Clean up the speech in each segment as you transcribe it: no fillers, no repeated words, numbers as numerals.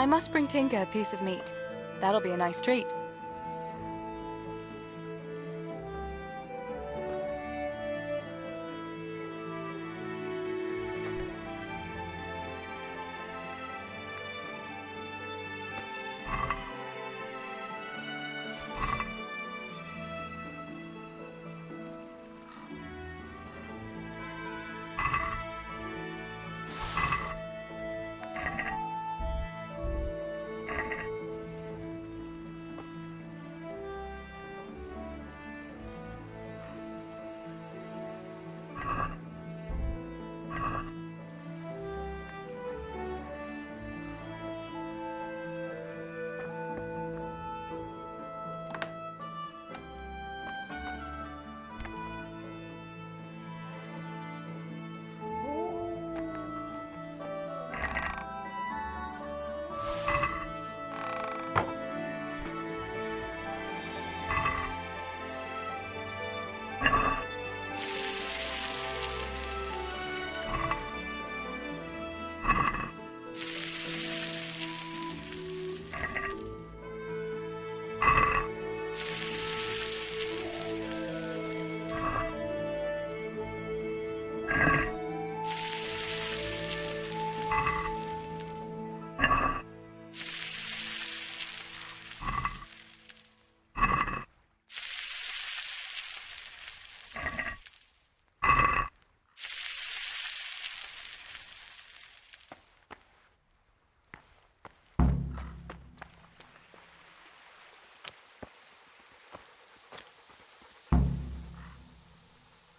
I must bring Tinker a piece of meat. That'll be a nice treat.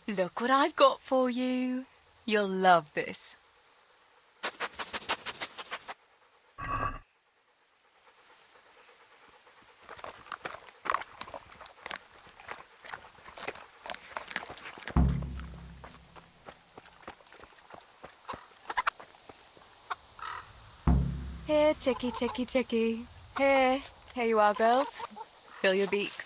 Look what I've got for you. You'll love this. Here, chickie, chickie, chickie. Here you are, girls. Fill your beaks.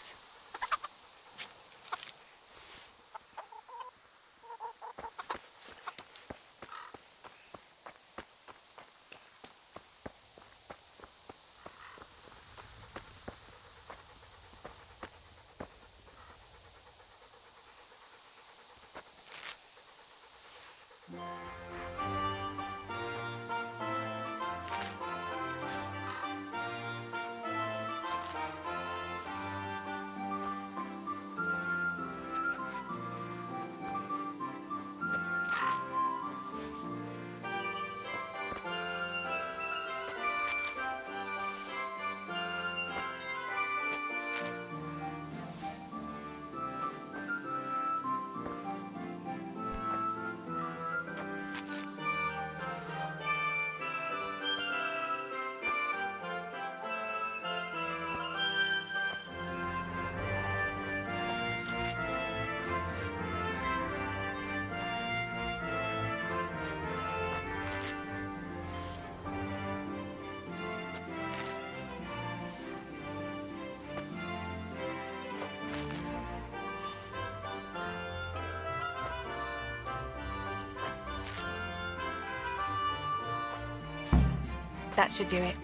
That should do it.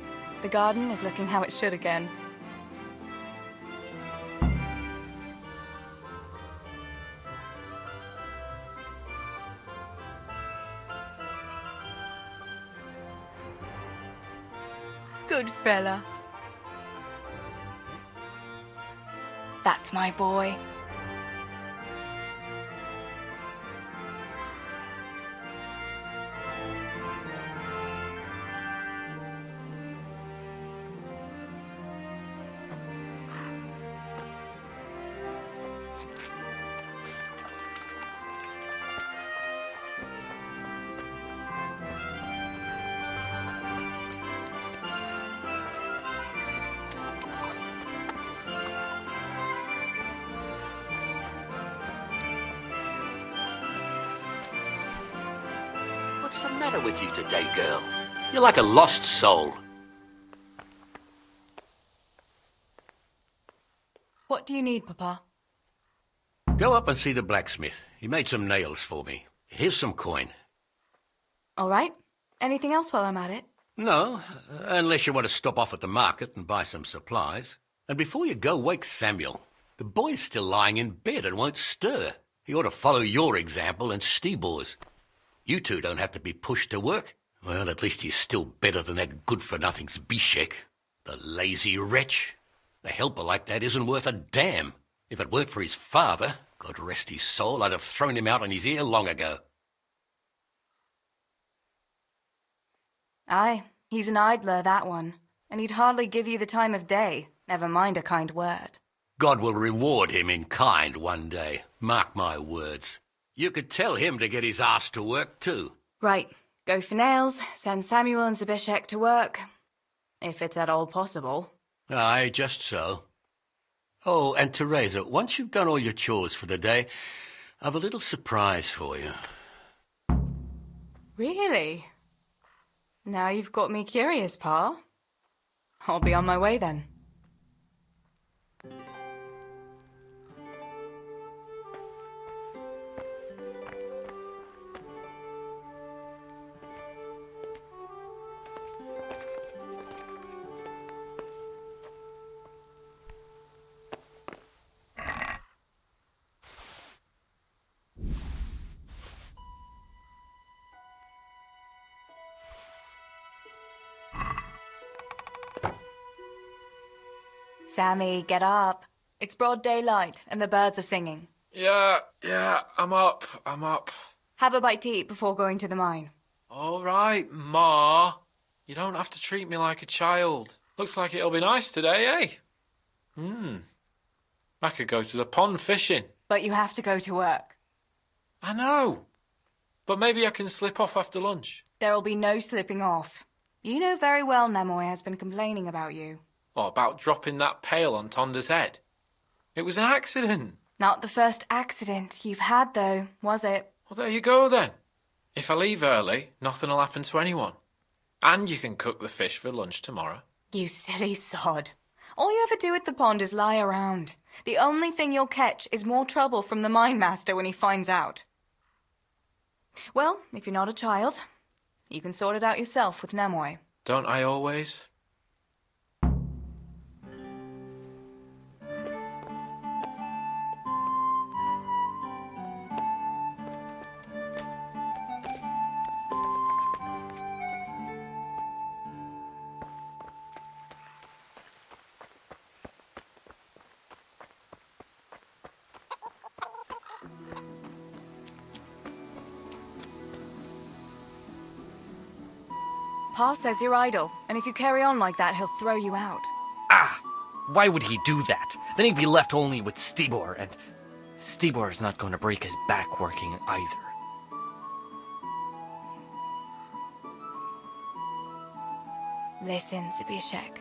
The garden is looking how it should again. Good fella. That's my boy. What's the matter with you today, girl? You're like a lost soul. What do you need, Papa? Go up and see the blacksmith. He made some nails for me. Here's some coin. All right. Anything else while I'm at it? No, unless you want to stop off at the market and buy some supplies. And before you go, wake Samuel. The boy's still lying in bed and won't stir. He ought to follow your example and Stebor's. You two don't have to be pushed to work. Well, at least he's still better than that good-for-nothing Zbyszek. The lazy wretch. A helper like that isn't worth a damn. If it weren't for his father, God rest his soul, I'd have thrown him out on his ear long ago. Aye, he's an idler, that one. And he'd hardly give you the time of day, never mind a kind word. God will reward him in kind one day. Mark my words. You could tell him to get his ass to work, too. Right, go for nails, send Samuel and Zbyszek to work. If it's at all possible. Aye, just so. Oh, and Teresa, once you've done all your chores for the day, I've a little surprise for you. Really? Now you've got me curious, Pa. I'll be on my way then. Sammy, get up. It's broad daylight, and the birds are singing. Yeah, I'm up. Have a bite to eat before going to the mine. All right, Ma. You don't have to treat me like a child. Looks like it'll be nice today, eh? I could go to the pond fishing. But you have to go to work. I know. But maybe I can slip off after lunch. There'll be no slipping off. You know very well Nemoy has been complaining about you. What about dropping that pail on Tonda's head? It was an accident. Not the first accident you've had, though, was it? Well, there you go, then. If I leave early, nothing'll happen to anyone. And you can cook the fish for lunch tomorrow. You silly sod. All you ever do at the pond is lie around. The only thing you'll catch is more trouble from the mine master when he finds out. Well, if you're not a child, you can sort it out yourself with Nemoy. Don't I always? Pa says you're idle, and if you carry on like that, he'll throw you out. Ah! Why would he do that? Then he'd be left only with Stibor, and Stibor's not going to break his back working either. Listen, Zbyszek.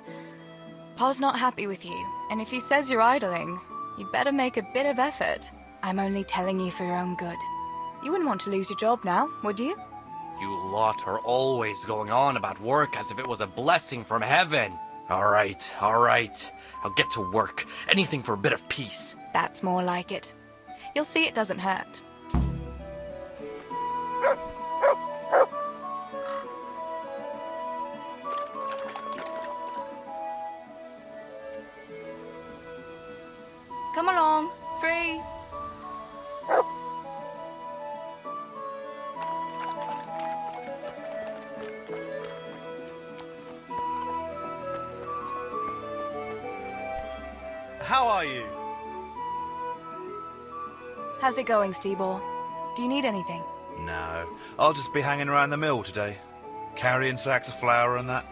Pa's not happy with you, and if he says you're idling, you'd better make a bit of effort. I'm only telling you for your own good. You wouldn't want to lose your job now, would you? You lot are always going on about work as if it was a blessing from heaven. All right. I'll get to work. Anything for a bit of peace. That's more like it. You'll see it doesn't hurt. Come along, free. How are you? How's it going, Stibor? Do you need anything? No, I'll just be hanging around the mill today, carrying sacks of flour and that.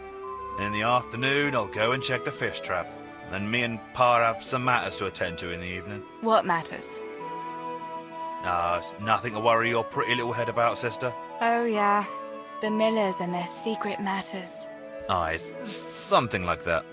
And in the afternoon, I'll go and check the fish trap. And me and Pa have some matters to attend to in the evening. What matters? No, it's nothing to worry your pretty little head about, sister. Oh, yeah. The Millers and their secret matters. Aye, it's something like that.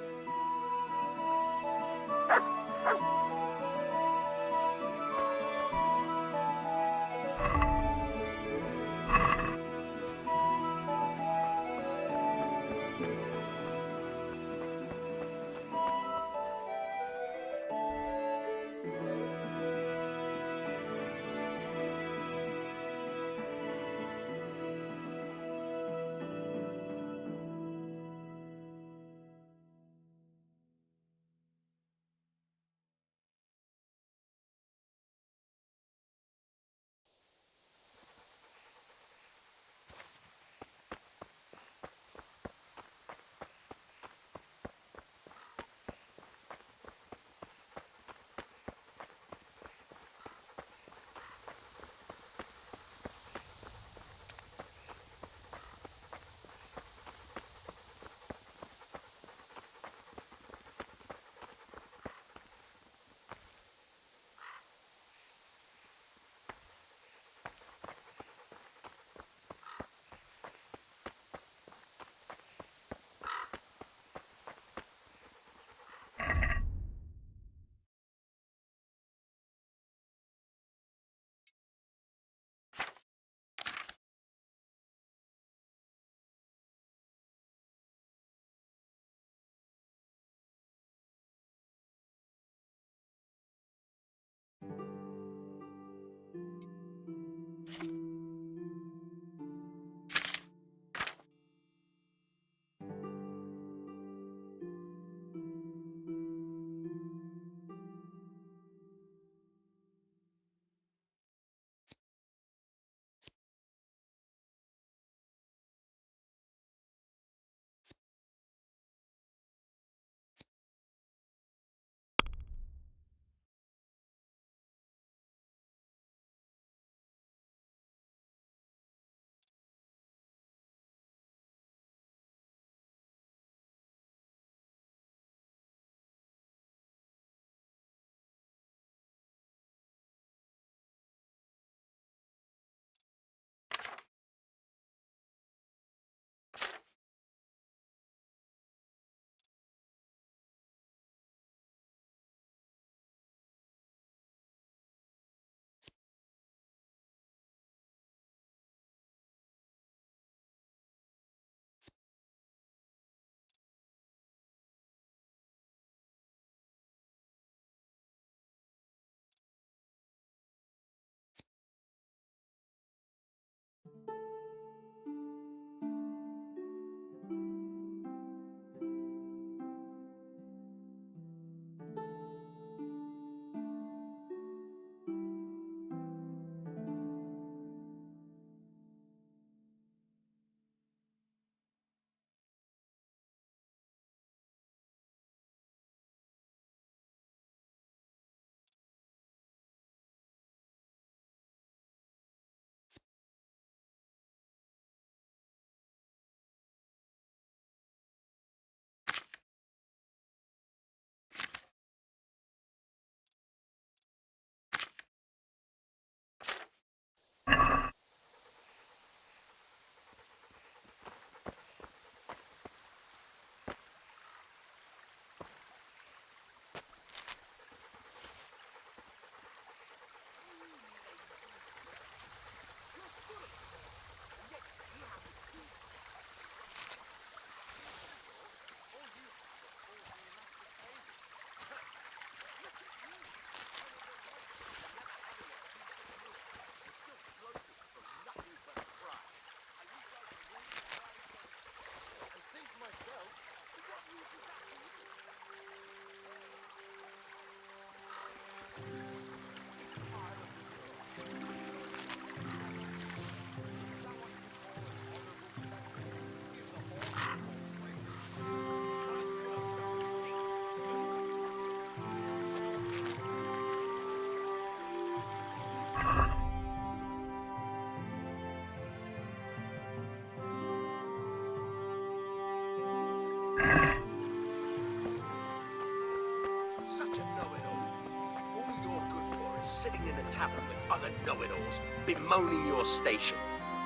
Such a know-it-all. All you're good for is sitting in a tavern with other know-it-alls, bemoaning your station.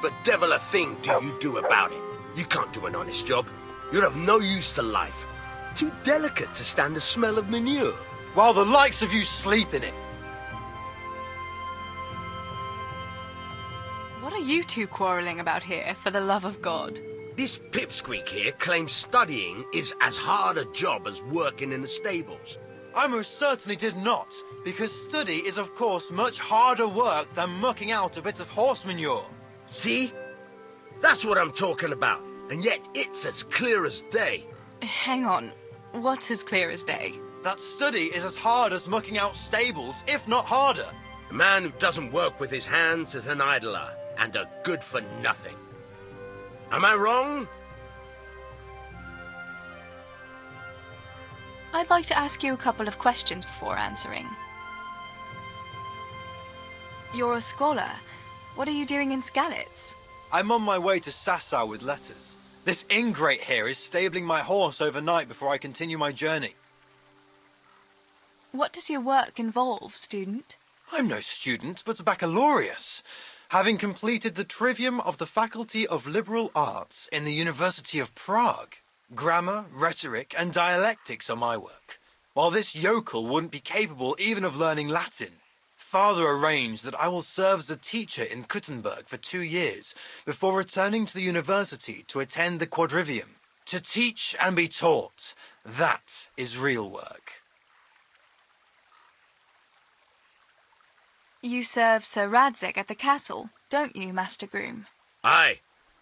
But devil a thing do you do about it. You can't do an honest job. You're of no use to life. Too delicate to stand the smell of manure. While the likes of you sleep in it. What are you two quarreling about here, for the love of God? This pipsqueak here claims studying is as hard a job as working in the stables. I most certainly did not, because study is of course much harder work than mucking out a bit of horse manure. See? That's what I'm talking about. And yet it's as clear as day. Hang on. What's as clear as day? That study is as hard as mucking out stables, if not harder. A man who doesn't work with his hands is an idler and a good for nothing. Am I wrong? I'd like to ask you a couple of questions before answering. You're a scholar. What are you doing in Skalitz? I'm on my way to Sassau with letters. This ingrate here is stabling my horse overnight before I continue my journey. What does your work involve, student? I'm no student, but a baccalaureus, having completed the trivium of the Faculty of Liberal Arts in the University of Prague. Grammar, rhetoric, and dialectics are my work, while this yokel wouldn't be capable even of learning Latin. Father arranged that I will serve as a teacher in Kuttenberg for 2 years before returning to the university to attend the quadrivium. To teach and be taught, that is real work. You serve Sir Radzig at the castle, don't you, Master Groom? Aye,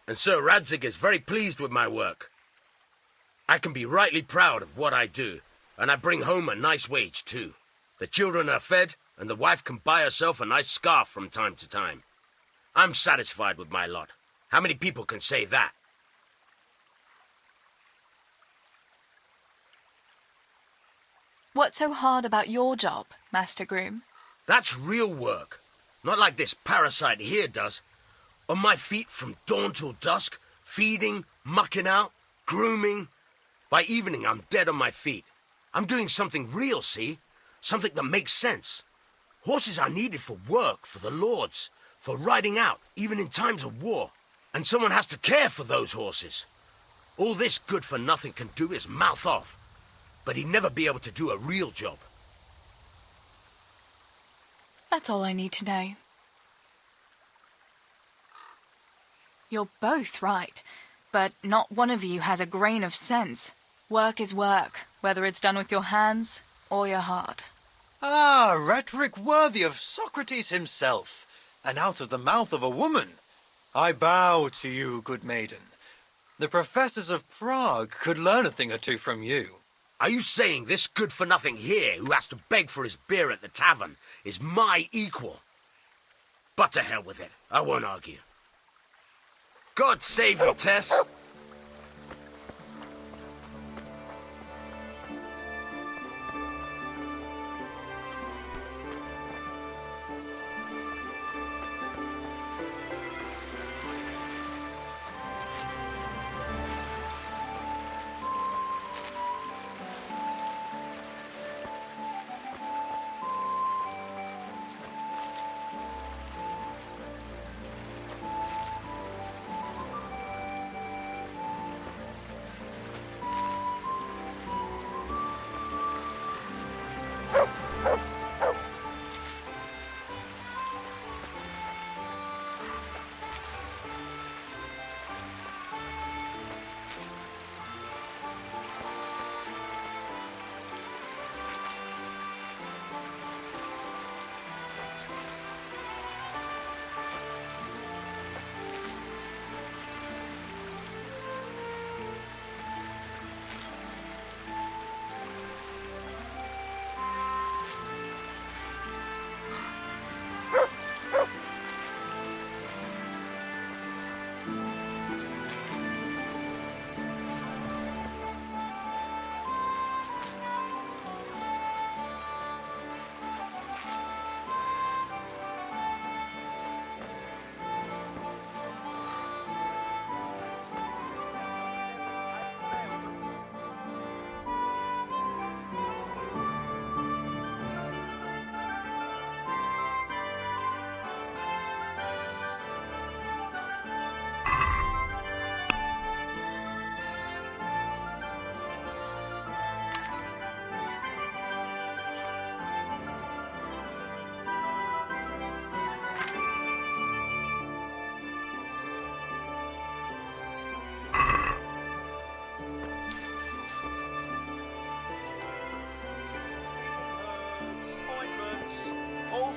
and Sir Radzig is very pleased with my work. I can be rightly proud of what I do, and I bring home a nice wage too. The children are fed, and the wife can buy herself a nice scarf from time to time. I'm satisfied with my lot. How many people can say that? What's so hard about your job, Master Groom? That's real work. Not like this parasite here does. On my feet from dawn till dusk, feeding, mucking out, grooming. By evening, I'm dead on my feet. I'm doing something real, see? Something that makes sense. Horses are needed for work, for the lords, for riding out, even in times of war. And someone has to care for those horses. All this good-for-nothing can do is mouth off. But he'd never be able to do a real job. That's all I need to know. You're both right, but not one of you has a grain of sense. Work is work, whether it's done with your hands or your heart. Ah, rhetoric worthy of Socrates himself, and out of the mouth of a woman. I bow to you, good maiden. The professors of Prague could learn a thing or two from you. Are you saying this good-for-nothing here, who has to beg for his beer at the tavern, is my equal? But to hell with it. I won't argue. God save you, Tess.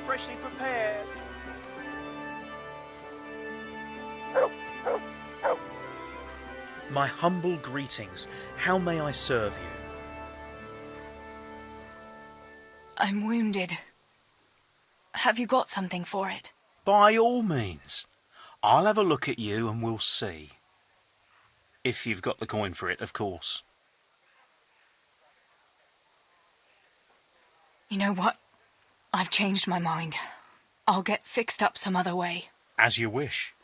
freshly prepared. My humble greetings. How may I serve you? I'm wounded. Have you got something for it? By all means. I'll have a look at you and we'll see. If you've got the coin for it, of course. You know what? I've changed my mind. I'll get fixed up some other way. As you wish.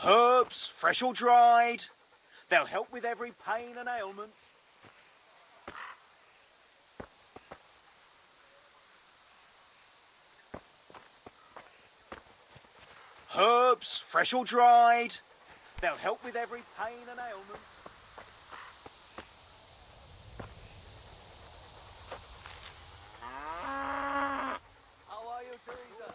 Herbs, fresh or dried. They'll help with every pain and ailment. Herbs, fresh or dried. They'll help with every pain and ailment. How are you, Teresa?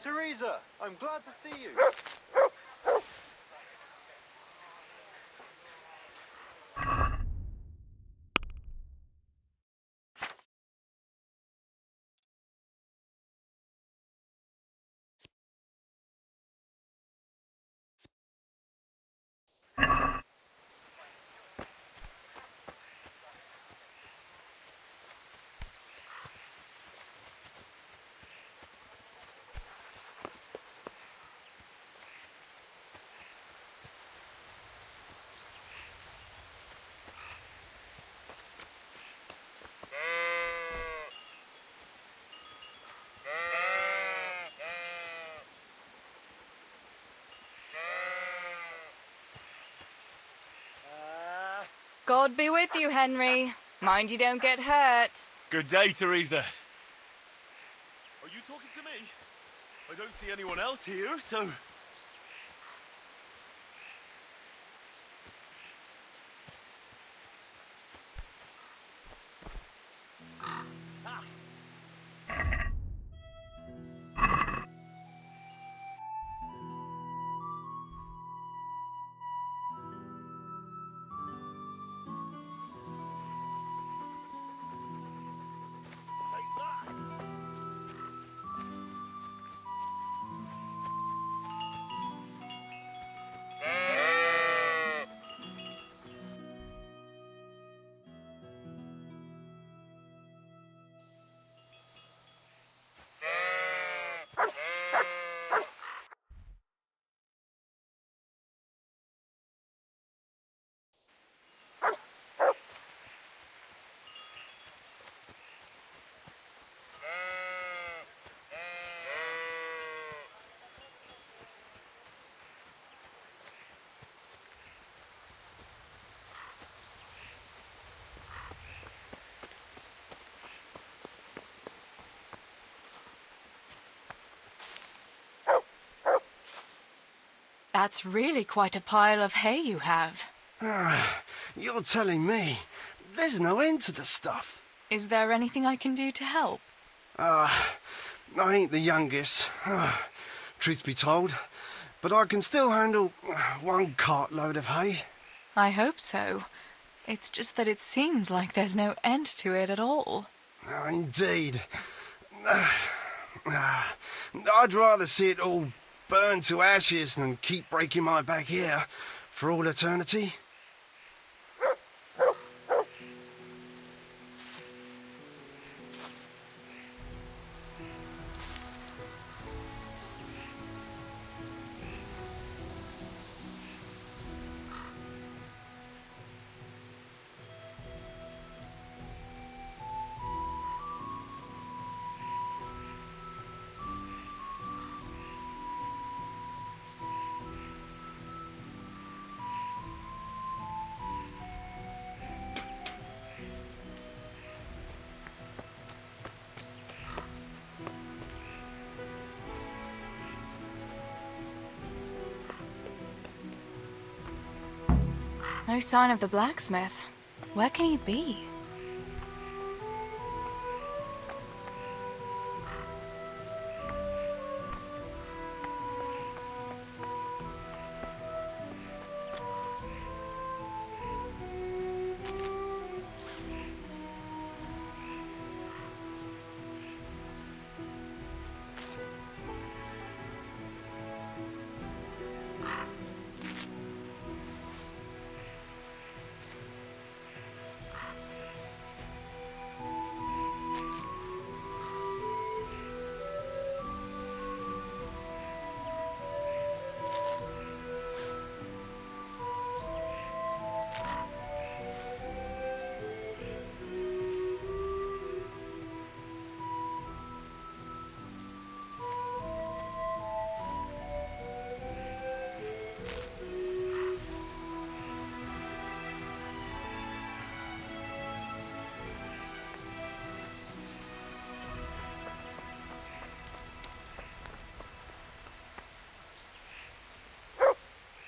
Teresa, I'm glad to see you. God be with you, Henry. Mind you don't get hurt. Good day, Teresa. Are you talking to me? I don't see anyone else here, so... That's really quite a pile of hay you have. You're telling me there's no end to the stuff. Is there anything I can do to help? I ain't the youngest, truth be told, but I can still handle one cartload of hay. I hope so. It's just that it seems like there's no end to it at all. Indeed. I'd rather see it all burn to ashes than keep breaking my back here for all eternity. No sign of the blacksmith. Where can he be?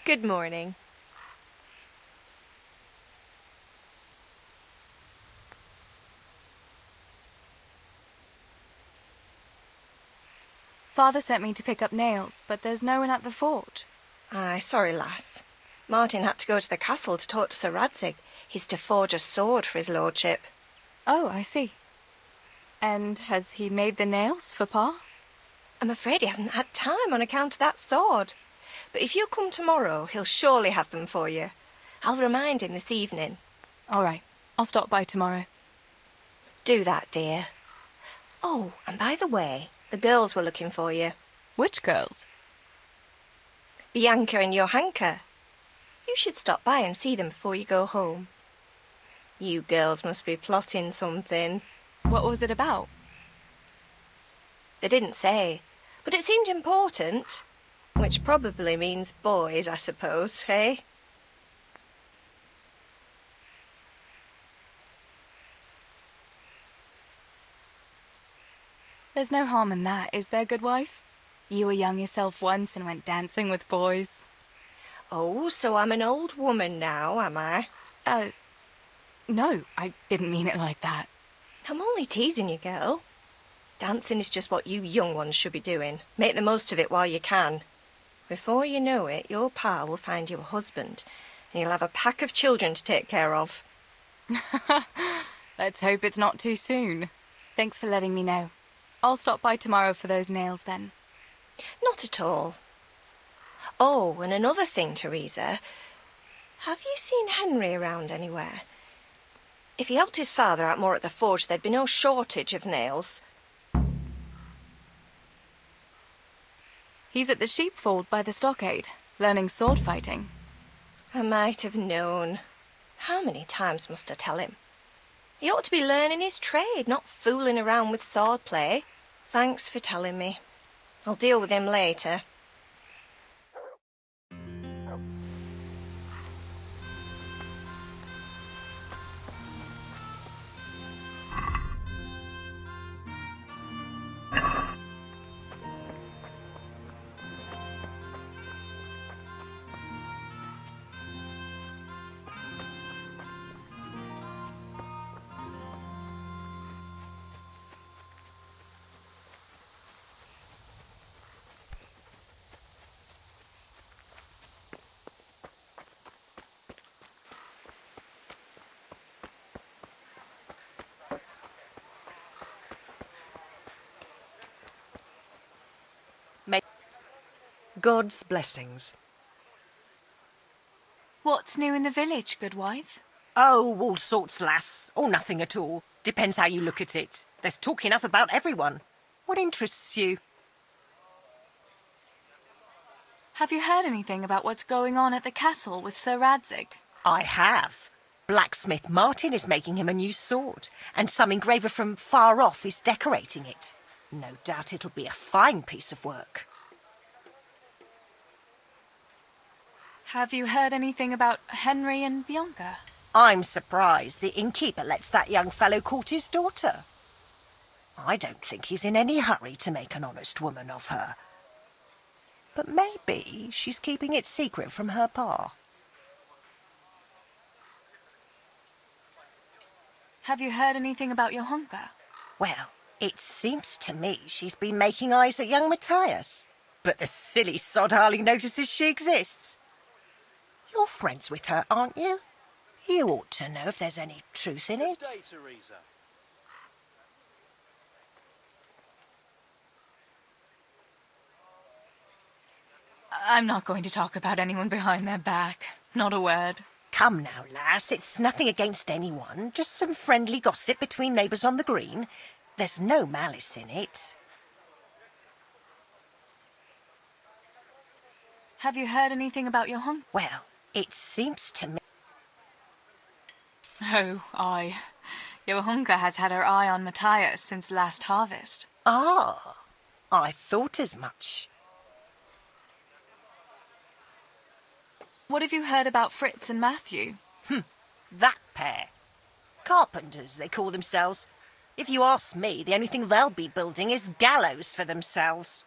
Good morning. Father sent me to pick up nails, but there's no one at the fort. Aye, sorry, lass. Martin had to go to the castle to talk to Sir Radzig. He's to forge a sword for his lordship. Oh, I see. And has he made the nails for Pa? I'm afraid he hasn't had time on account of that sword. But if you come tomorrow, he'll surely have them for you. I'll remind him this evening. All right, I'll stop by tomorrow. Do that, dear. Oh, and by the way, the girls were looking for you. Which girls? Bianca and Johanka. You should stop by and see them before you go home. You girls must be plotting something. What was it about? They didn't say, but it seemed important. Which probably means boys, I suppose, eh? There's no harm in that, is there, good wife? You were young yourself once and went dancing with boys. Oh, so I'm an old woman now, am I? No, I didn't mean it like that. I'm only teasing you, girl. Dancing is just what you young ones should be doing. Make the most of it while you can. Before you know it, your pa will find you a husband, and you'll have a pack of children to take care of. Let's hope it's not too soon. Thanks for letting me know. I'll stop by tomorrow for those nails then. Not at all. Oh, and another thing, Teresa. Have you seen Henry around anywhere? If he helped his father out more at the forge, there'd be no shortage of nails. He's at the sheepfold by the stockade, learning sword fighting. I might have known. How many times must I tell him? He ought to be learning his trade, not fooling around with swordplay. Thanks for telling me. I'll deal with him later. God's blessings. What's new in the village, good wife? Oh, all sorts, lass. Or nothing at all. Depends how you look at it. There's talk enough about everyone. What interests you? Have you heard anything about what's going on at the castle with Sir Radzig? I have. Blacksmith Martin is making him a new sword, and some engraver from far off is decorating it. No doubt it'll be a fine piece of work. Have you heard anything about Henry and Bianca? I'm surprised the innkeeper lets that young fellow court his daughter. I don't think he's in any hurry to make an honest woman of her. But maybe she's keeping it secret from her pa. Have you heard anything about Johanka? Well, it seems to me she's been making eyes at young Matthias. But the silly sod hardly notices she exists. You're friends with her, aren't you? You ought to know if there's any truth in it. Good day, Teresa. I'm not going to talk about anyone behind their back. Not a word. Come now, lass, it's nothing against anyone. Just some friendly gossip between neighbours on the green. There's no malice in it. Have you heard anything about Johanka? Well, it seems to me... Oh, aye. Johanka has had her eye on Matthias since last harvest. Ah, I thought as much. What have you heard about Fritz and Matthew? That pair. Carpenters, they call themselves. If you ask me, the only thing they'll be building is gallows for themselves.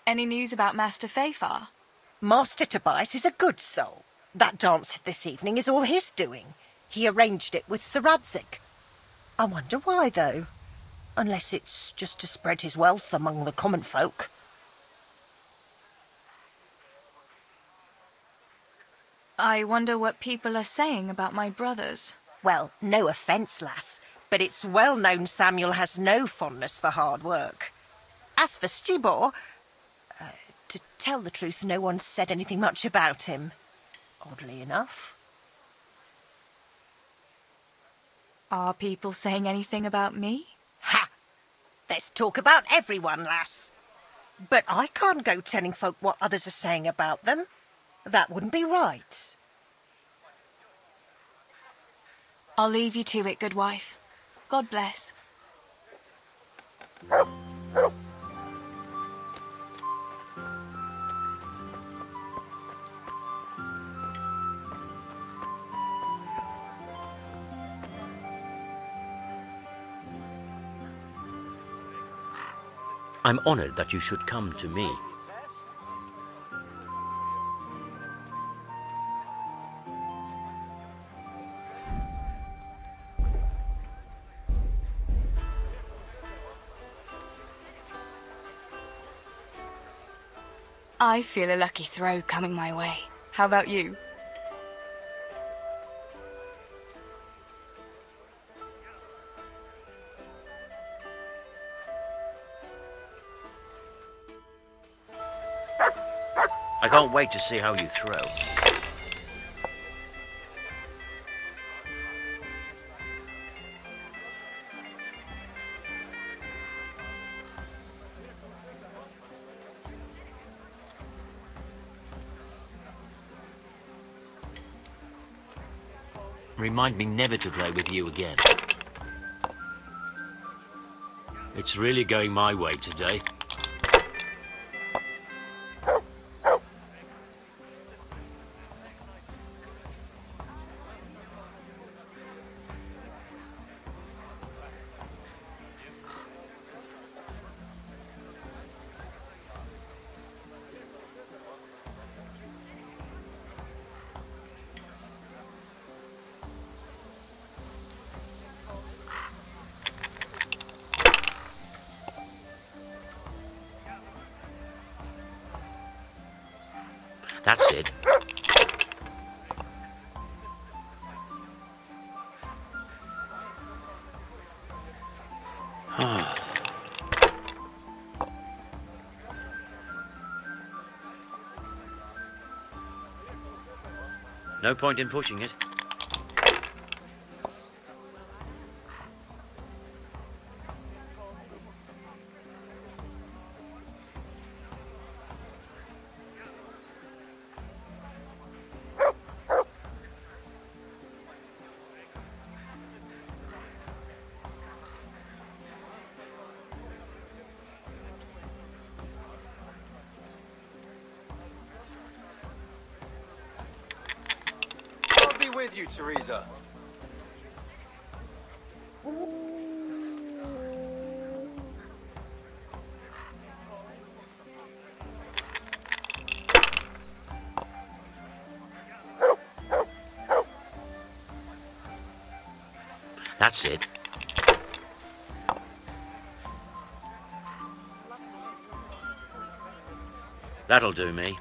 Any news about Master Fafar? Master Tobias is a good soul. That dance this evening is all his doing. He arranged it with Sir Radzig. I wonder why, though. Unless it's just to spread his wealth among the common folk. I wonder what people are saying about my brothers. Well, no offence, lass, but it's well known Samuel has no fondness for hard work. As for Stibor, to tell the truth, no one's said anything much about him. Oddly enough. Are people saying anything about me? Ha! There's talk about everyone, lass. But I can't go telling folk what others are saying about them. That wouldn't be right. I'll leave you to it, good wife. God bless. I'm honored that you should come to me. I feel a lucky throw coming my way. How about you? I can't wait to see how you throw. Remind me never to play with you again. It's really going my way today. That's it. No point in pushing it. With you, Teresa. That's it. That'll do me.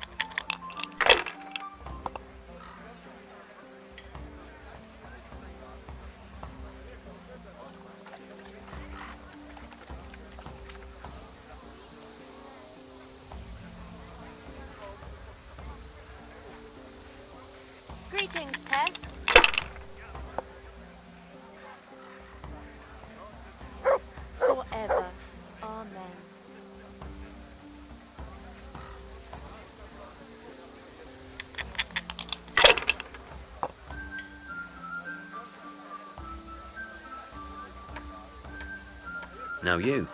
Greetings, Tess. Forever. Amen. Now you.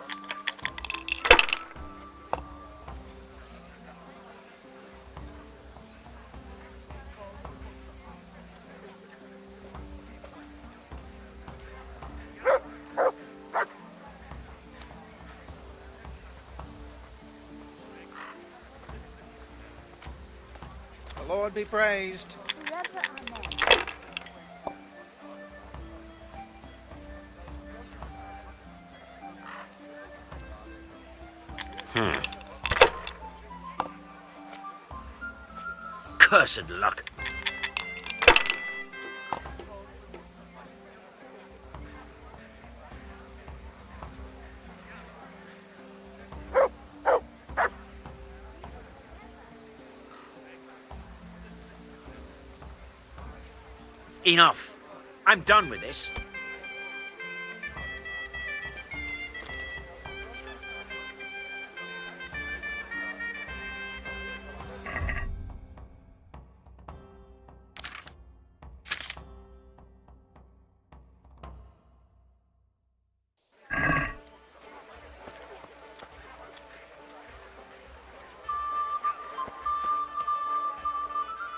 The Lord be praised. Forever. Amen. Cursed luck. Enough. I'm done with this.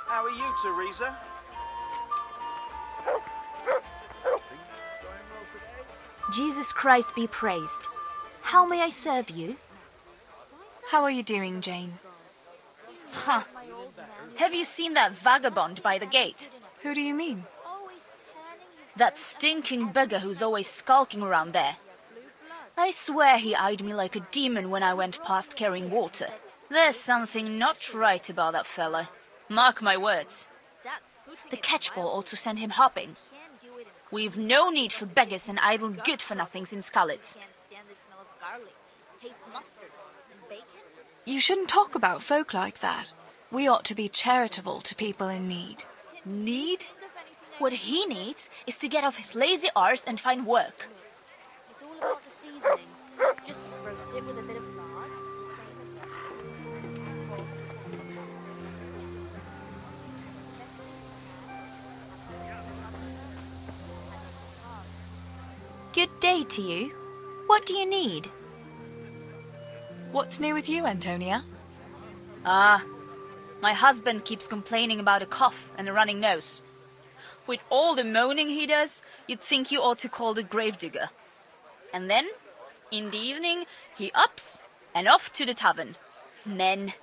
How are you, Teresa? Jesus Christ be praised. How may I serve you? How are you doing, Jane? Huh. Have you seen that vagabond by the gate? Who do you mean? That stinking beggar who's always skulking around there. I swear he eyed me like a demon when I went past carrying water. There's something not right about that fella. Mark my words. The catchpole ought to send him hopping. We've no need for beggars and idle good-for-nothings in Scarlet. You shouldn't talk about folk like that. We ought to be charitable to people in need. Need? What he needs is to get off his lazy arse and find work. It's all about the seasoning. Just roast it with a bit of lard. Good day to you. What do you need? What's new with you, Antonia? My husband keeps complaining about a cough and a running nose. With all the moaning he does, you'd think you ought to call the gravedigger. And then, in the evening, he ups and off to the tavern. Men.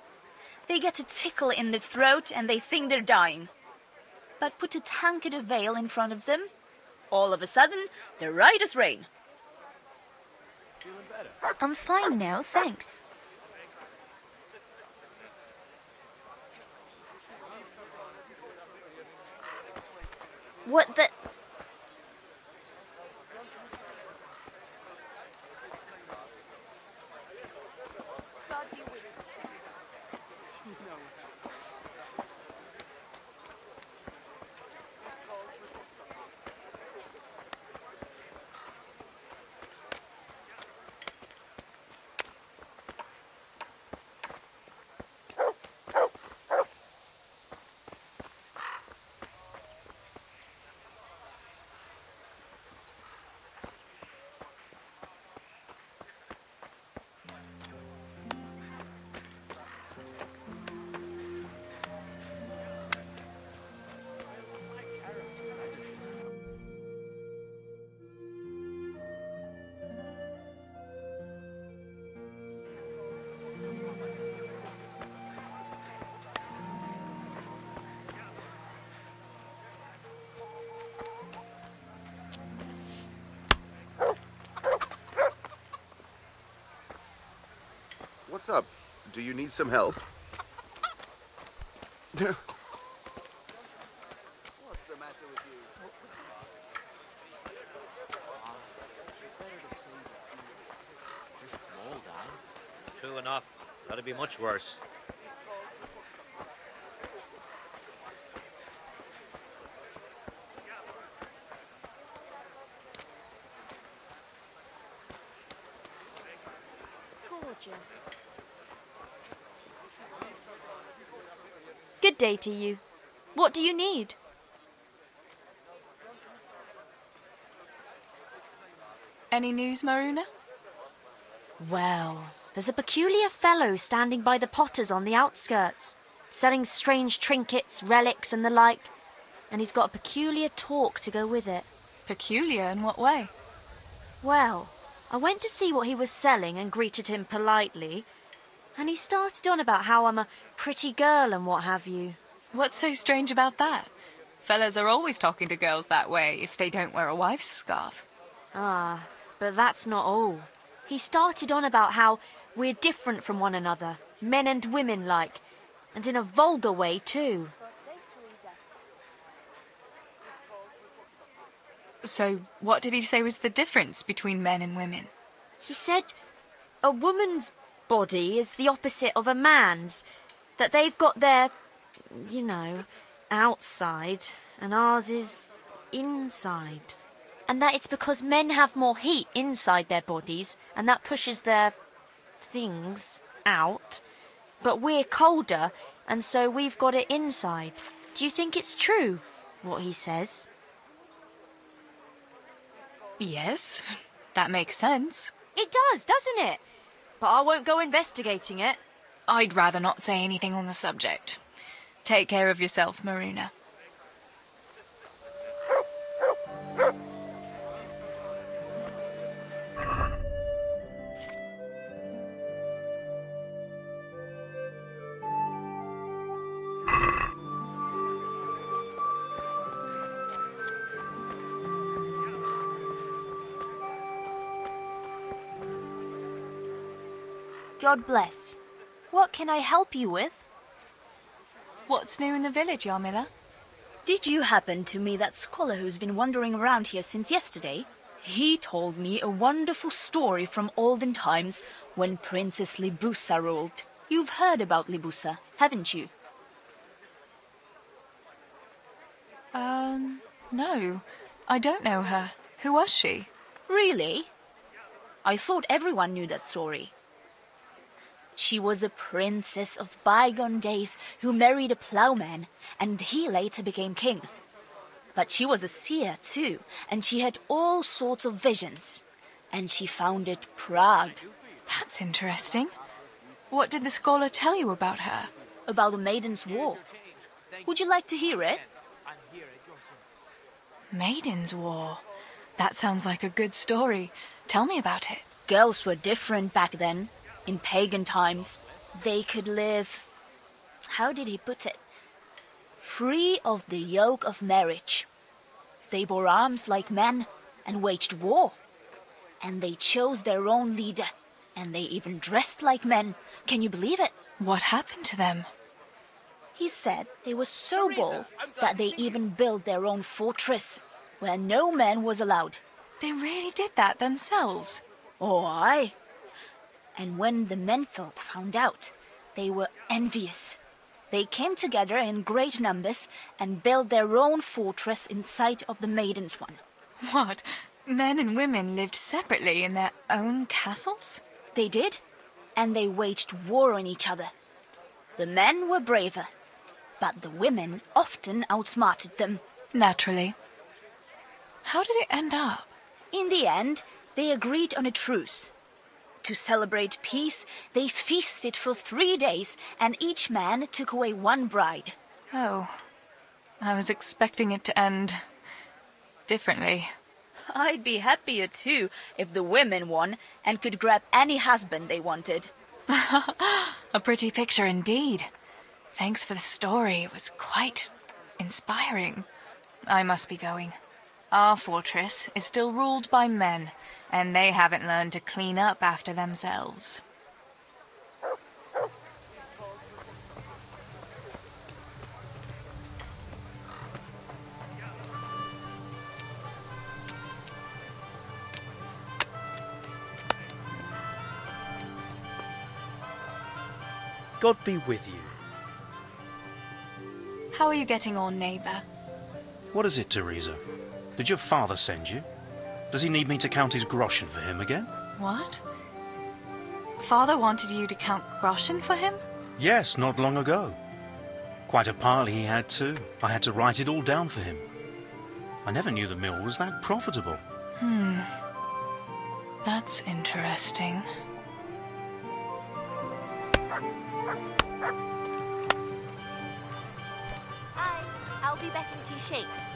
They get a tickle in the throat and they think they're dying. But put a tankard of ale in front of them, all of a sudden, they're right as rain. I'm fine now, thanks. What the... What's up? Do you need some help? What's the matter with you? Just roll down. True enough. That'd be much worse. Gorgeous. Good day to you. What do you need? Any news, Maruna? Well, there's a peculiar fellow standing by the potters on the outskirts, selling strange trinkets, relics and the like, and he's got a peculiar talk to go with it. Peculiar in what way? Well, I went to see what he was selling and greeted him politely, and he started on about how I'm a pretty girl and what have you. What's so strange about that? Fellas are always talking to girls that way if they don't wear a wife's scarf. Ah, but that's not all. He started on about how we're different from one another, men and women like, and in a vulgar way too. So, what did he say was the difference between men and women? He said a woman's body is the opposite of a man's, that they've got their, you know, outside, and ours is inside. And that it's because men have more heat inside their bodies, and that pushes their things out, but we're colder, and so we've got it inside. Do you think it's true, what he says? Yes, that makes sense. It does, doesn't it? But I won't go investigating it. I'd rather not say anything on the subject. Take care of yourself, Maruna. God bless. What can I help you with? What's new in the village, Yarmila? Did you happen to meet that scholar who's been wandering around here since yesterday? He told me a wonderful story from olden times when Princess Libusa ruled. You've heard about Libusa, haven't you? No. I don't know her. Who was she? Really? I thought everyone knew that story. She was a princess of bygone days who married a plowman, and he later became king. But she was a seer too, and she had all sorts of visions. And she founded Prague. That's interesting. What did the scholar tell you about her? About the Maiden's War. Would you like to hear it? Maiden's War. That sounds like a good story. Tell me about it. Girls were different back then. In pagan times, they could live... How did he put it? Free of the yoke of marriage. They bore arms like men and waged war. And they chose their own leader. And they even dressed like men. Can you believe it? What happened to them? He said they were so bold that they even built their own fortress, where no man was allowed. They really did that themselves? Oh, aye. And when the menfolk found out, they were envious. They came together in great numbers and built their own fortress in sight of the Maiden's one. What? Men and women lived separately in their own castles? They did, and they waged war on each other. The men were braver, but the women often outsmarted them. Naturally. How did it end up? In the end, they agreed on a truce. To celebrate peace, they feasted for 3 days, and each man took away one bride. Oh, I was expecting it to end differently. I'd be happier too if the women won and could grab any husband they wanted. A pretty picture indeed. Thanks for the story. It was quite inspiring. I must be going. Our fortress is still ruled by men, and they haven't learned to clean up after themselves. God be with you. How are you getting on, neighbour? What is it, Teresa? Did your father send you? Does he need me to count his groschen for him again? What? Father wanted you to count groschen for him? Yes, not long ago. Quite a pile he had too. I had to write it all down for him. I never knew the mill was that profitable. That's interesting. I'll be back in 2 shakes.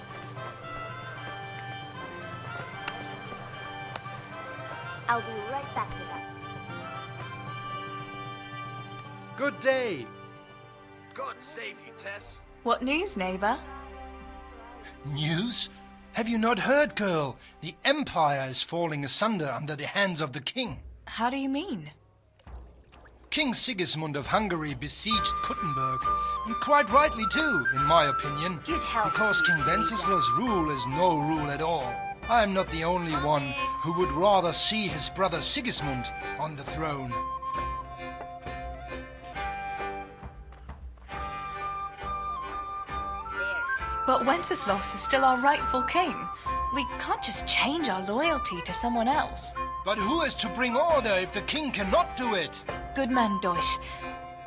I'll be right back with that. Good day. God save you, Tess. What news, neighbour? News? Have you not heard, girl? The Empire is falling asunder under the hands of the king. How do you mean? King Sigismund of Hungary besieged Kuttenberg, and quite rightly too, in my opinion, because King Wenceslaus' rule is no rule at all. I am not the only one who would rather see his brother Sigismund on the throne. But Wenceslaus is still our rightful king. We can't just change our loyalty to someone else. But who is to bring order if the king cannot do it? Good man, Deutsch.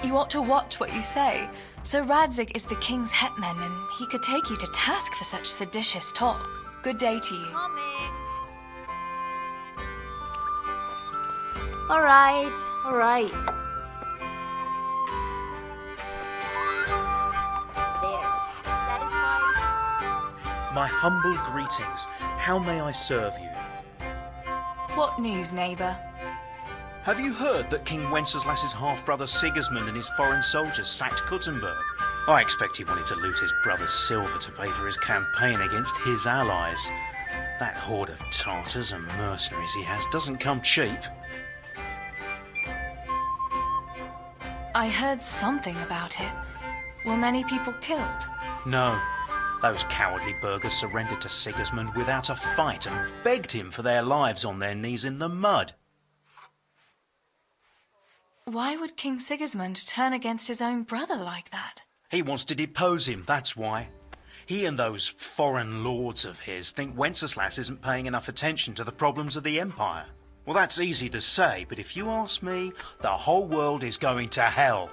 You ought to watch what you say. Sir Radzig is the king's hetman, and he could take you to task for such seditious talk. Good day to you. All right. My humble greetings. How may I serve you? What news, neighbour? Have you heard that King Wenceslas's half-brother Sigismund and his foreign soldiers sacked Kuttenberg? I expect he wanted to loot his brother's silver to pay for his campaign against his allies. That horde of Tartars and mercenaries he has doesn't come cheap. I heard something about it. Were many people killed? No. Those cowardly burghers surrendered to Sigismund without a fight and begged him for their lives on their knees in the mud. Why would King Sigismund turn against his own brother like that? He wants to depose him, that's why. He and those foreign lords of his think Wenceslas isn't paying enough attention to the problems of the Empire. Well, that's easy to say, but if you ask me, the whole world is going to hell.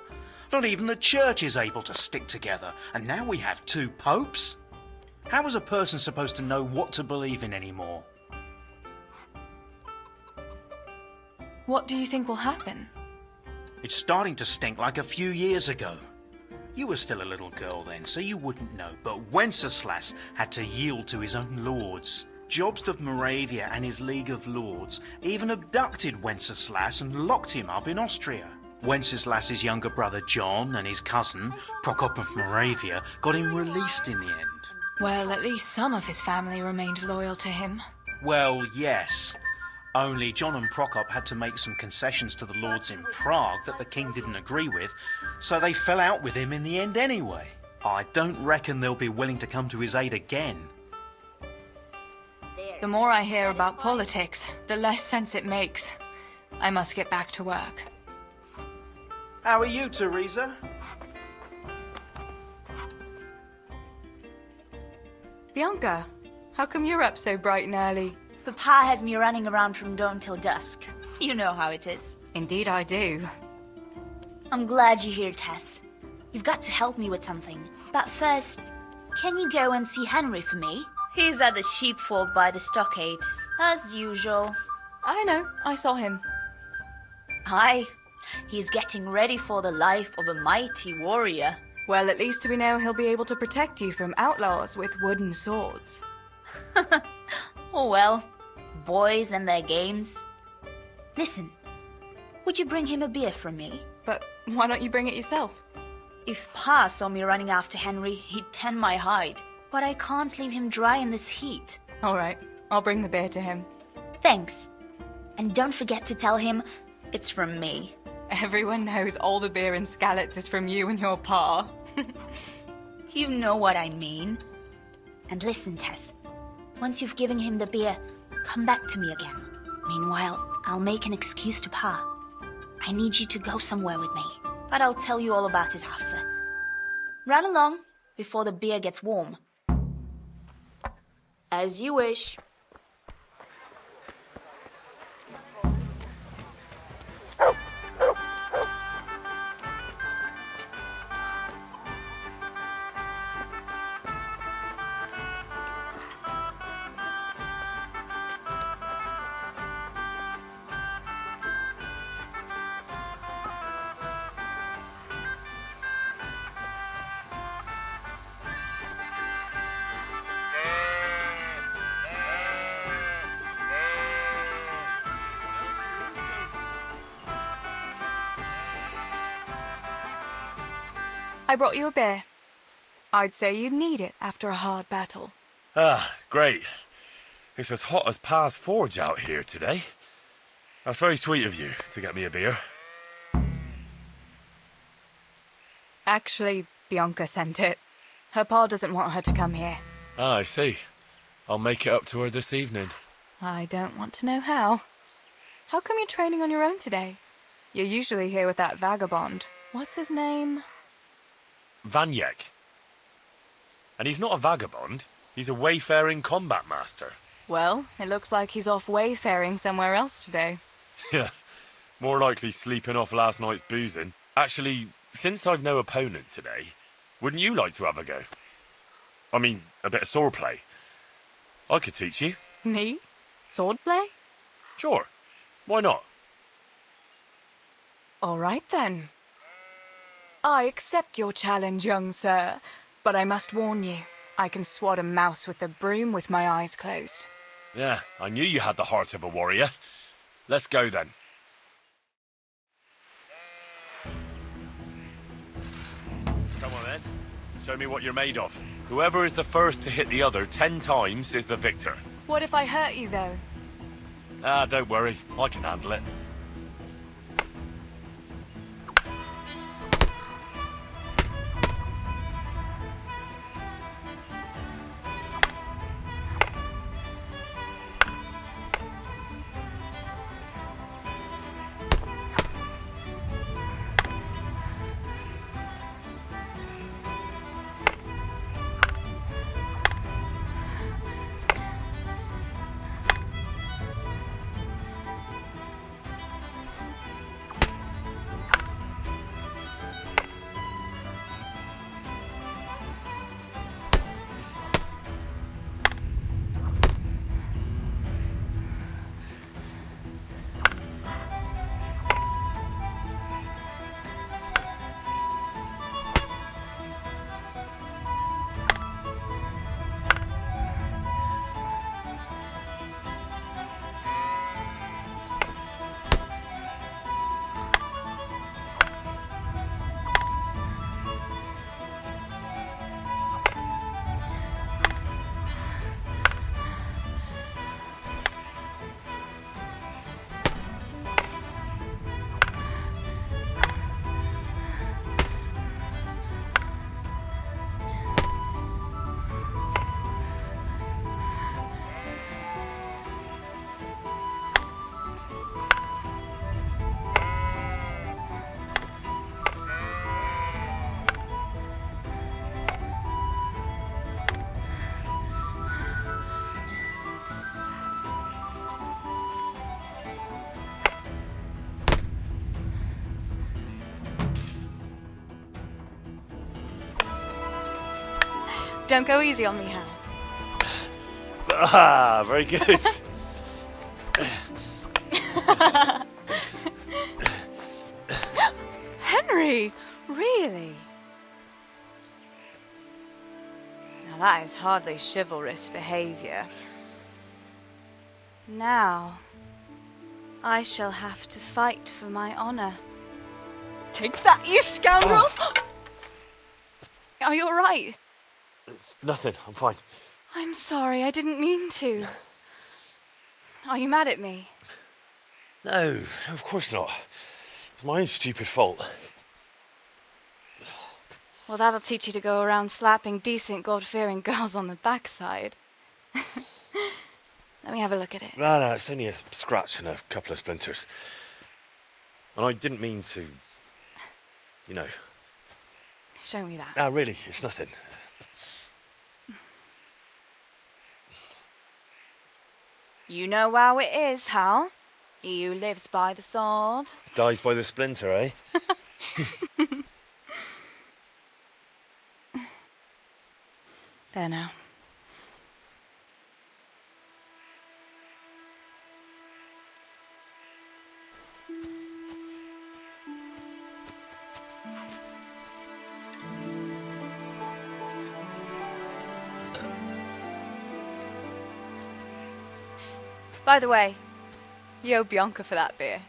Not even the church is able to stick together, and now we have 2 popes? How is a person supposed to know what to believe in anymore? What do you think will happen? It's starting to stink like a few years ago. You were still a little girl then, so you wouldn't know, but Wenceslas had to yield to his own lords. Jobst of Moravia and his League of Lords even abducted Wenceslas and locked him up in Austria. Wenceslas's younger brother John and his cousin, Prokop of Moravia, got him released in the end. Well, at least some of his family remained loyal to him. Well, yes. Only John and Prokop had to make some concessions to the lords in Prague that the king didn't agree with, so they fell out with him in the end anyway. I don't reckon they'll be willing to come to his aid again. The more I hear about politics, the less sense it makes. I must get back to work. How are you, Teresa? Bianca, how come you're up so bright and early? Papa has me running around from dawn till dusk. You know how it is. Indeed I do. I'm glad you're here, Tess. You've got to help me with something. But first, can you go and see Henry for me? He's at the sheepfold by the stockade, as usual. I know, I saw him. Aye, he's getting ready for the life of a mighty warrior. Well, at least we know he'll be able to protect you from outlaws with wooden swords. Oh well, boys and their games. Listen, would you bring him a beer from me? But why don't you bring it yourself? If Pa saw me running after Henry, he'd tan my hide. But I can't leave him dry in this heat. All right, I'll bring the beer to him. Thanks. And don't forget to tell him it's from me. Everyone knows all the beer in Skalitz is from you and your pa. You know what I mean. And listen, Tess. Once you've given him the beer, come back to me again. Meanwhile, I'll make an excuse to Pa. I need you to go somewhere with me, but I'll tell you all about it after. Run along before the beer gets warm. As you wish. I brought you a beer. I'd say you'd need it after a hard battle. Ah, great. It's as hot as Pa's Forge out here today. That's very sweet of you to get me a beer. Actually, Bianca sent it. Her pa doesn't want her to come here. Ah, I see. I'll make it up to her this evening. I don't want to know how. How come you're training on your own today? You're usually here with that vagabond. What's his name? Vanyek. And he's not a vagabond. He's a wayfaring combat master. Well, it looks like he's off wayfaring somewhere else today. Yeah, more likely sleeping off last night's boozing. Actually, since I've no opponent today, wouldn't you like to have a go? I mean, a bit of swordplay. I could teach you. Me? Swordplay? Sure. Why not? All right then. I accept your challenge, young sir, but I must warn you, I can swat a mouse with a broom with my eyes closed. Yeah, I knew you had the heart of a warrior. Let's go then. Come on then. Show me what you're made of. Whoever is the first to hit the other 10 times is the victor. What if I hurt you, though? Ah, don't worry. I can handle it. Don't go easy on me, Hal. Ah, very good. Henry, really? Now that is hardly chivalrous behavior. Now, I shall have to fight for my honor. Take that, you scoundrel! Are you all right? It's nothing, I'm fine. I'm sorry, I didn't mean to. Are you mad at me? No, of course not. It's my own stupid fault. Well, that'll teach you to go around slapping decent, God-fearing girls on the backside. Let me have a look at it. No, it's only a scratch and a couple of splinters. And I didn't mean to, you know. Show me that. No, really, it's nothing. You know how it is, Hal. He who lives by the sword Dies by the splinter, eh? There now. By the way, you owe Bianca for that beer.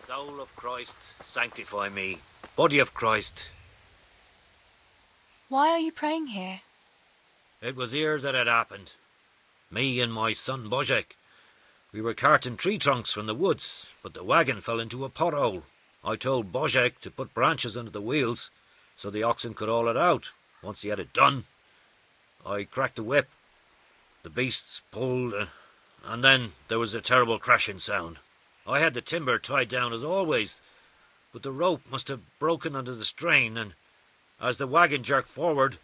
Soul of Christ, sanctify me. Body of Christ. Why are you praying here? It was here that it happened. Me and my son Božek. We were carting tree trunks from the woods, but the wagon fell into a pothole. I told Božek to put branches under the wheels so the oxen could haul it out. Once he had it done, I cracked the whip. The beasts pulled, and then there was a terrible crashing sound. I had the timber tied down as always, but the rope must have broken under the strain, and as the wagon jerked forward,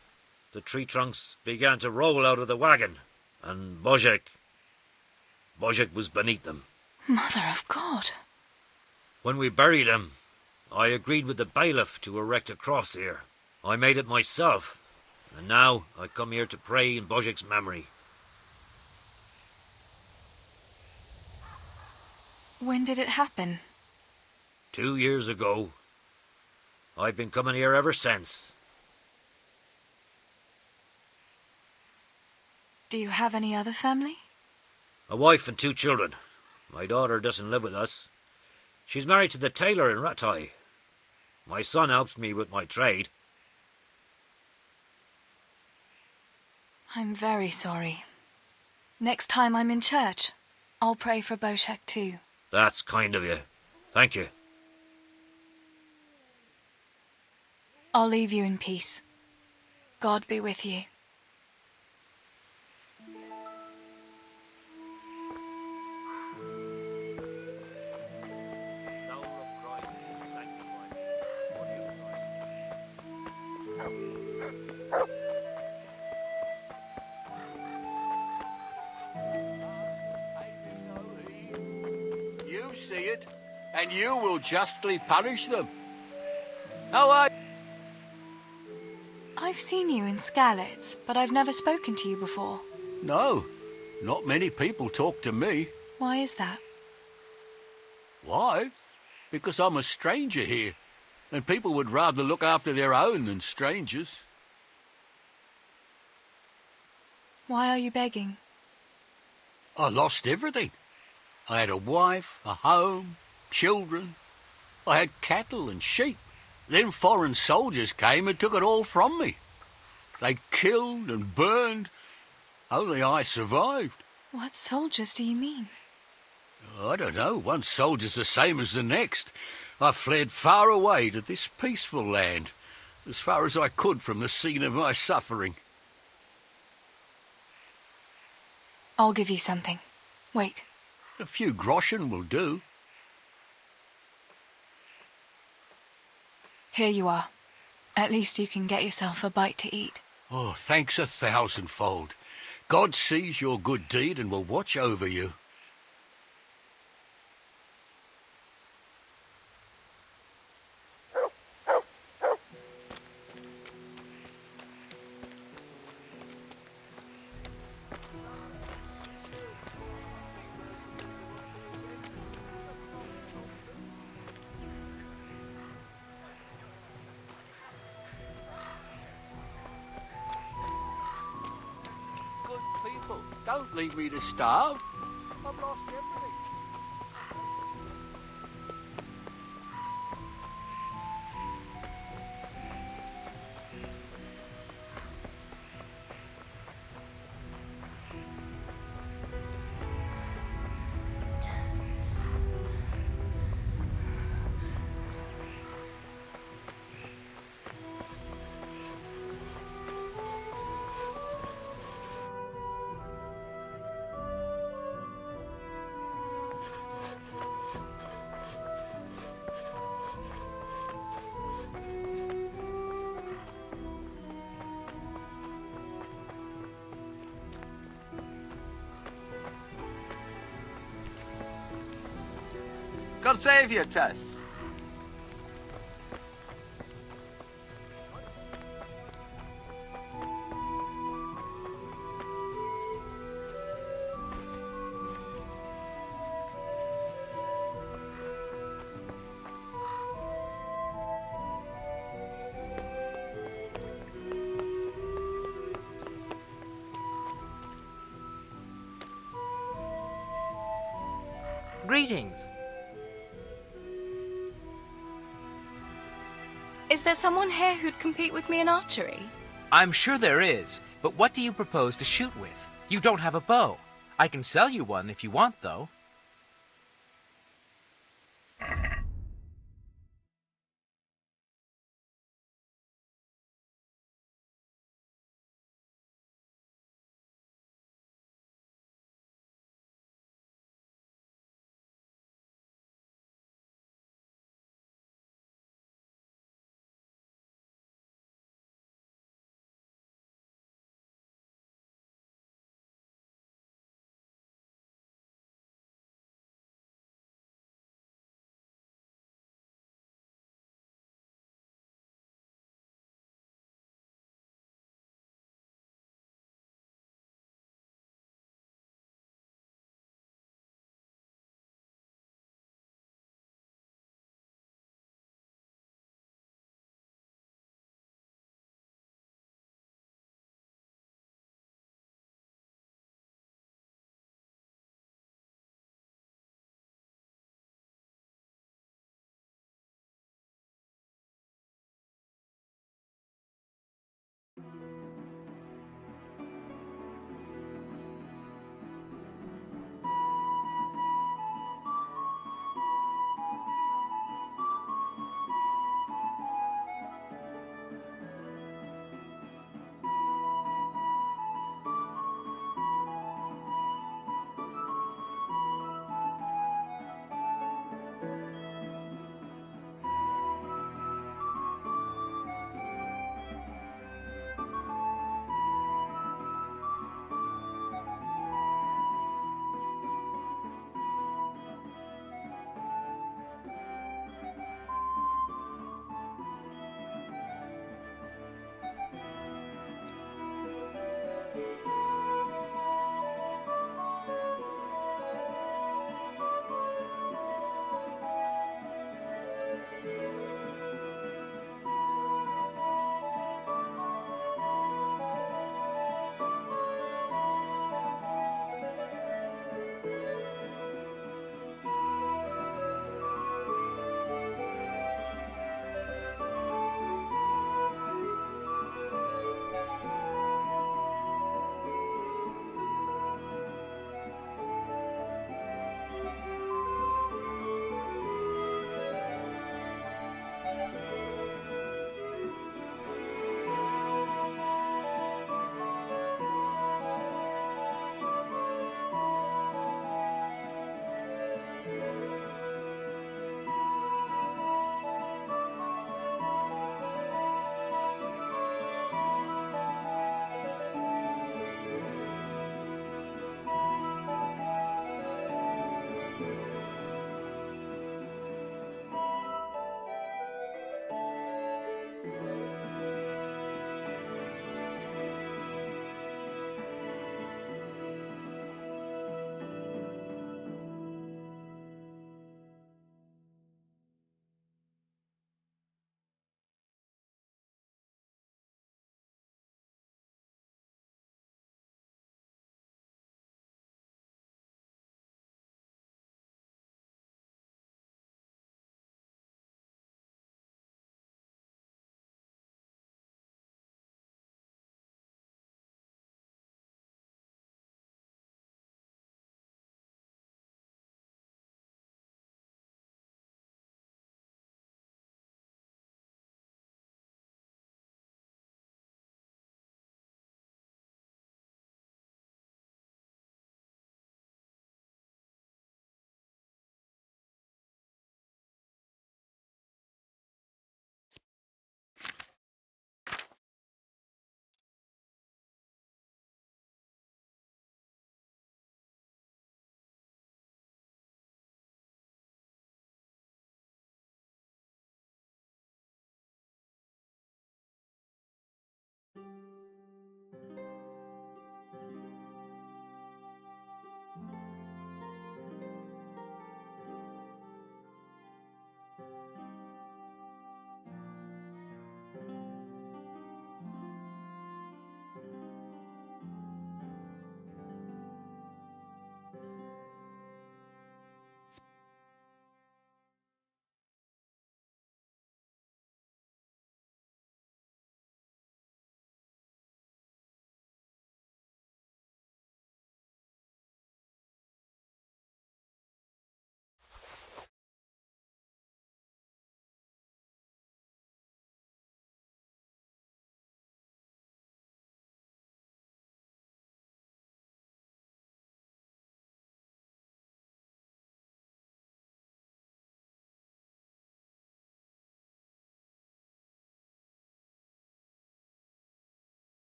the tree trunks began to roll out of the wagon, and Božek was beneath them. Mother of God. When we buried him, I agreed with the bailiff to erect a cross here. I made it myself, and now I come here to pray in Božek's memory. When did it happen? 2 years ago. I've been coming here ever since. Do you have any other family? A wife and 2 children. My daughter doesn't live with us. She's married to the tailor in Rattay. My son helps me with my trade. I'm very sorry. Next time I'm in church, I'll pray for Boshek too. That's kind of you. Thank you. I'll leave you in peace. God be with you. You see it, and you will justly punish them. I've seen you in Skalitz, but I've never spoken to you before. No, not many people talk to me. Why is that? Why? Because I'm a stranger here, and people would rather look after their own than strangers. Why are you begging? I lost everything. I had a wife, a home, children. I had cattle and sheep. Then foreign soldiers came and took it all from me. They killed and burned. Only I survived. What soldiers do you mean? I don't know. One soldier's the same as the next. I fled far away to this peaceful land, as far as I could from the scene of my suffering. I'll give you something. Wait. A few groschen will do. Here you are. At least you can get yourself a bite to eat. Oh, thanks 1,000-fold. God sees your good deed and will watch over you. Don't leave me to starve. I've lost everything. Corsair, Tess. Greetings. Is there someone here who'd compete with me in archery? I'm sure there is, but what do you propose to shoot with? You don't have a bow. I can sell you one if you want, though.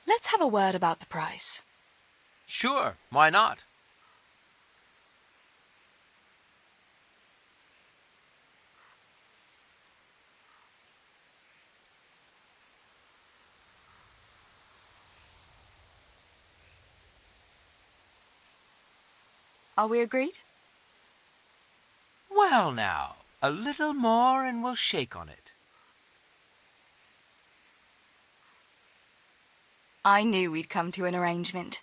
Let's have a word about the price. Sure, why not? Are we agreed? Well now, a little more and we'll shake on it. I knew we'd come to an arrangement.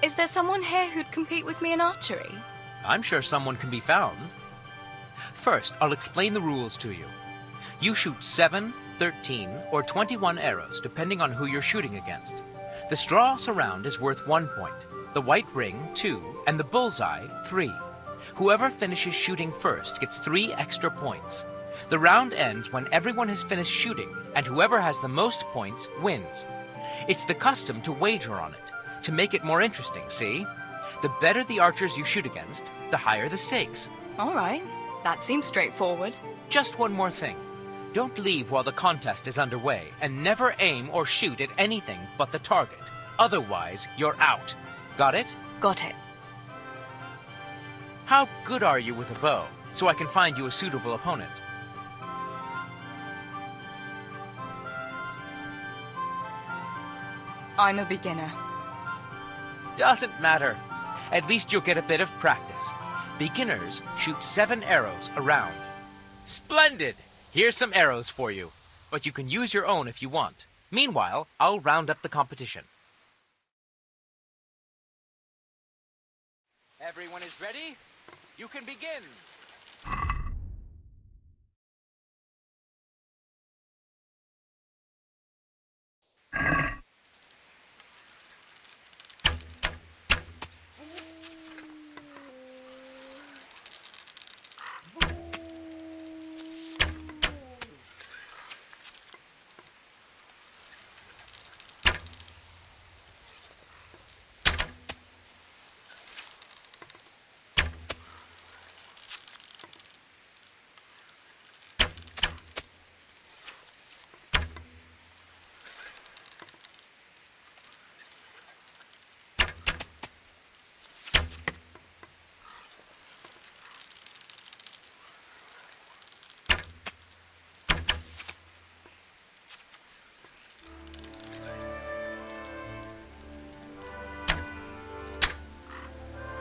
Is there someone here who'd compete with me in archery? I'm sure someone can be found. First, I'll explain the rules to you. You shoot 7, 13, or 21 arrows, depending on who you're shooting against. The straw surround is worth 1 point, the white ring 2, and the bullseye 3. Whoever finishes shooting first gets 3 extra points. The round ends when everyone has finished shooting, and whoever has the most points wins. It's the custom to wager on it, to make it more interesting, see? The better the archers you shoot against, the higher the stakes. All right, that seems straightforward. Just one more thing. Don't leave while the contest is underway, and never aim or shoot at anything but the target. Otherwise, you're out. Got it? Got it. How good are you with a bow, so I can find you a suitable opponent? I'm a beginner. Doesn't matter. At least you'll get a bit of practice. Beginners shoot 7 arrows around. Splendid! Here's some arrows for you, but you can use your own if you want. Meanwhile, I'll round up the competition. everyone is ready, you can begin.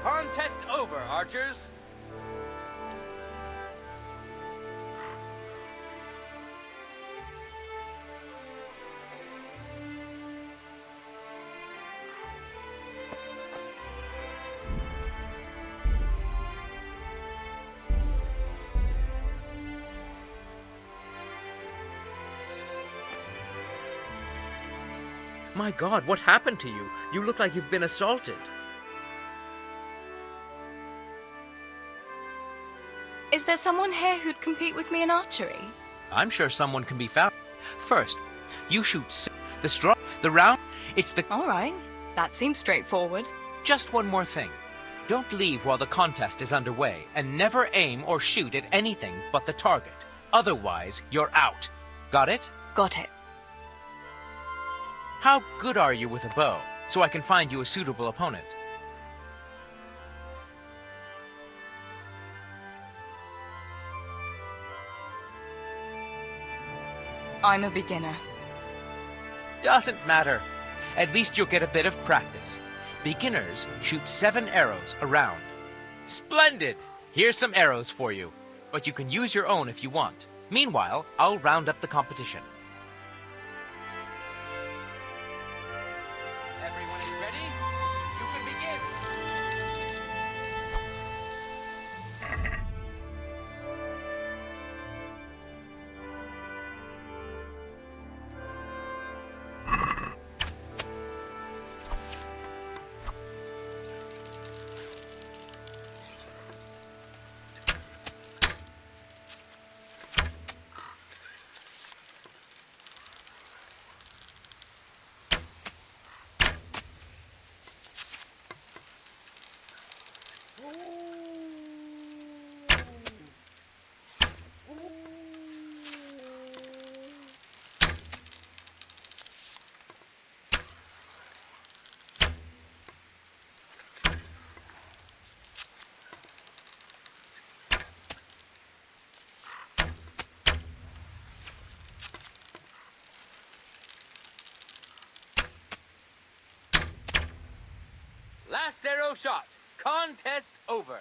Contest over, archers. My God, what happened to you? You look like you've been assaulted. Is there someone here who'd compete with me in archery? I'm sure someone can be found. First, you shoot the straw, the round, it's the... All right, that seems straightforward. Just one more thing. Don't leave while the contest is underway, and never aim or shoot at anything but the target. Otherwise, you're out. Got it? Got it. How good are you with a bow, so I can find you a suitable opponent? I'm a beginner. Doesn't matter. At least you'll get a bit of practice. Beginners shoot 7 arrows a round. Splendid! Here's some arrows for you, but you can use your own if you want. Meanwhile, I'll round up the competition. Everyone is ready? You can begin! Last arrow shot. Contest over.